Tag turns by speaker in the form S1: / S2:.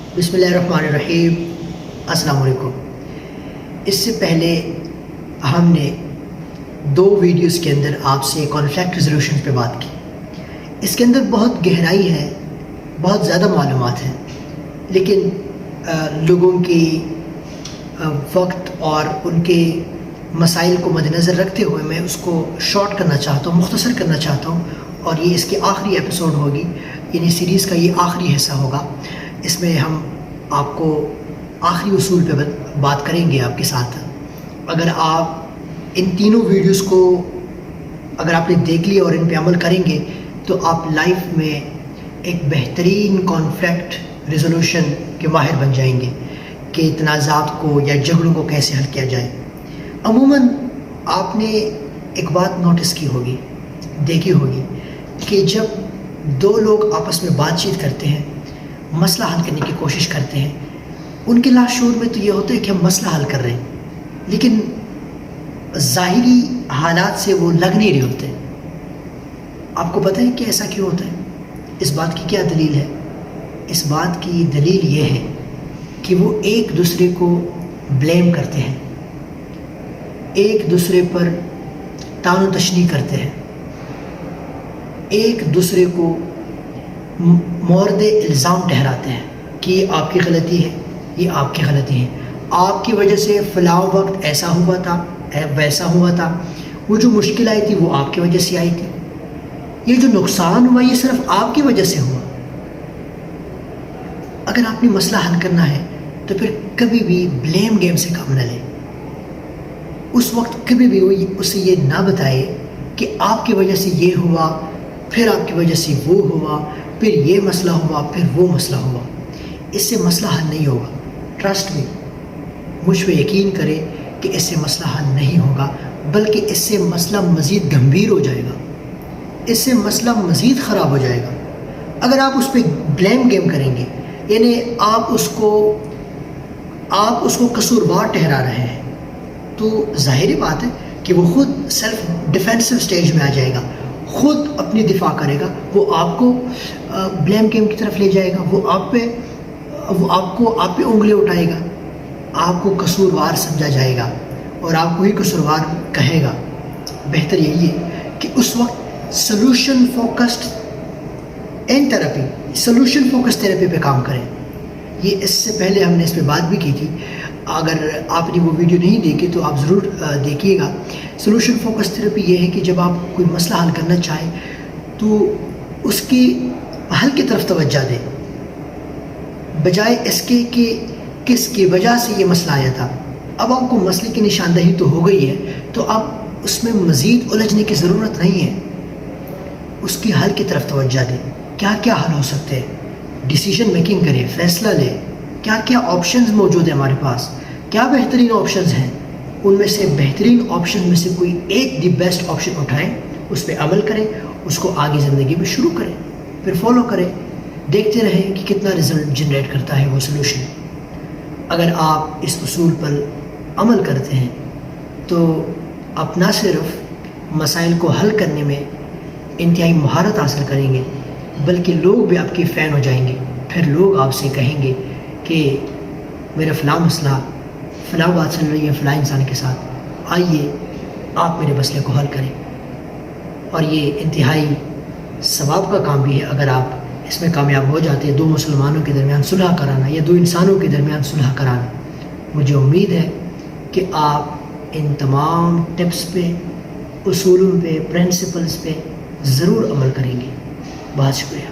S1: بسم اللہ الرحمن الرحیم۔ السلام علیکم۔ اس سے پہلے ہم نے 2 ویڈیوز کے اندر آپ سے کانفلکٹ ریزولوشن پہ بات کی۔ اس کے اندر بہت گہرائی ہے، بہت زیادہ معلومات ہیں، لیکن لوگوں کی وقت اور ان کے مسائل کو مد نظر رکھتے ہوئے میں اس کو شارٹ کرنا چاہتا ہوں، مختصر کرنا چاہتا ہوں، اور یہ اس کی آخری ایپیسوڈ ہوگی، یعنی سیریز کا یہ آخری حصہ ہوگا۔ اس میں ہم آپ کو آخری اصول پہ بات کریں گے آپ کے ساتھ۔ اگر آپ ان تینوں ویڈیوز کو اگر آپ نے دیکھ لیا اور ان پہ عمل کریں گے تو آپ لائف میں ایک بہترین کانفلکٹ ریزولوشن کے ماہر بن جائیں گے کہ تنازعات کو یا جھگڑوں کو کیسے حل کیا جائے۔ عموماً آپ نے ایک بات نوٹس کی ہوگی، دیکھی ہوگی کہ جب 2 لوگ آپس میں بات چیت کرتے ہیں، مسئلہ حل کرنے کی کوشش کرتے ہیں، ان کے لاشعور میں تو یہ ہوتا ہے کہ ہم مسئلہ حل کر رہے ہیں، لیکن ظاہری حالات سے وہ لگ نہیں رہے ہوتے۔ آپ کو پتہ ہے کہ ایسا کیوں ہوتا ہے؟ اس بات کی کیا دلیل ہے؟ اس بات کی دلیل یہ ہے کہ وہ ایک دوسرے کو بلیم کرتے ہیں، ایک دوسرے پر طعن و تشنیع کرتے ہیں، ایک دوسرے کو مورد الزام ٹھہراتے ہیں کہ یہ آپ کی غلطی ہے، یہ آپ کی غلطی ہے، آپ کی وجہ سے فلاں وقت ایسا ہوا تھا، ویسا ہوا تھا، وہ جو مشکل آئی تھی وہ آپ کی وجہ سے آئی تھی، یہ جو نقصان ہوا یہ صرف آپ کی وجہ سے ہوا۔ اگر آپ نے مسئلہ حل کرنا ہے تو پھر کبھی بھی بلیم گیم سے کام نہ لیں۔ اس وقت کبھی بھی اسے یہ نہ بتائے کہ آپ کی وجہ سے یہ ہوا، پھر آپ کی وجہ سے وہ ہوا، پھر یہ مسئلہ ہوا، پھر وہ مسئلہ ہوا۔ اس سے مسئلہ حل نہیں ہوگا۔ ٹرسٹ می، مجھ پہ یقین کرے کہ اس سے مسئلہ حل نہیں ہوگا، بلکہ اس سے مسئلہ مزید گمبھیر ہو جائے گا، اس سے مسئلہ مزید خراب ہو جائے گا۔ اگر آپ اس پہ بلیم گیم کریں گے، یعنی آپ اس کو قصوروار ٹھہرا رہے ہیں، تو ظاہری بات ہے کہ وہ خود سیلف ڈیفینسو سٹیج میں آ جائے گا، خود اپنی دفاع کرے گا، وہ آپ کو بلیم گیم کی طرف لے جائے گا، وہ آپ پہ انگلی اٹھائے گا، آپ کو قصوروار سمجھا جائے گا اور آپ کو ہی قصوروار کہے گا۔ بہتر یہی ہے کہ اس وقت سلوشن فوکس تھراپی پہ کام کریں۔ یہ اس سے پہلے ہم نے اس پہ بات بھی کی تھی، اگر آپ نے وہ ویڈیو نہیں دیکھی تو آپ ضرور دیکھیے گا۔ سلوشن فوکس تھراپی یہ ہے کہ جب آپ کوئی مسئلہ حل کرنا چاہیں تو اس کی حل کی طرف توجہ دیں، بجائے اس کے کہ کس کی وجہ سے یہ مسئلہ آیا تھا۔ اب آپ کو مسئلے کی نشاندہی تو ہو گئی ہے، تو اب اس میں مزید الجھنے کی ضرورت نہیں ہے، اس کی حل کی طرف توجہ دیں۔ کیا کیا حل ہو سکتے ہیں، ڈیسیژن میکنگ کریں، فیصلہ لیں، کیا کیا آپشنز موجود ہیں ہمارے پاس، کیا بہترین آپشنز ہیں، ان میں سے بہترین آپشن میں سے کوئی ایک دی بیسٹ آپشن اٹھائیں، اس پہ عمل کریں، اس کو آگے زندگی میں شروع کریں، پھر فالو کریں، دیکھتے رہیں کہ کتنا رزلٹ جنریٹ کرتا ہے وہ سلوشن۔ اگر آپ اس اصول پر عمل کرتے ہیں تو آپ نہ صرف مسائل کو حل کرنے میں انتہائی مہارت حاصل کریں گے، بلکہ لوگ بھی آپ کے فین ہو جائیں گے۔ پھر لوگ آپ سے کہیں گے کہ میرا فلاں مسئلہ، فلاں بات چل رہی ہے فلاں انسان کے ساتھ، آئیے آپ میرے مسئلے کو حل کریں۔ اور یہ انتہائی ثواب کا کام بھی ہے اگر آپ اس میں کامیاب ہو جاتے ہیں۔ 2 مسلمانوں کے درمیان صلح کرانا یا 2 انسانوں کے درمیان صلح کرانا۔ مجھے امید ہے کہ آپ ان تمام ٹپس پہ، اصولوں پہ، پرنسپلز پہ ضرور عمل کریں گے۔ بہت شکریہ۔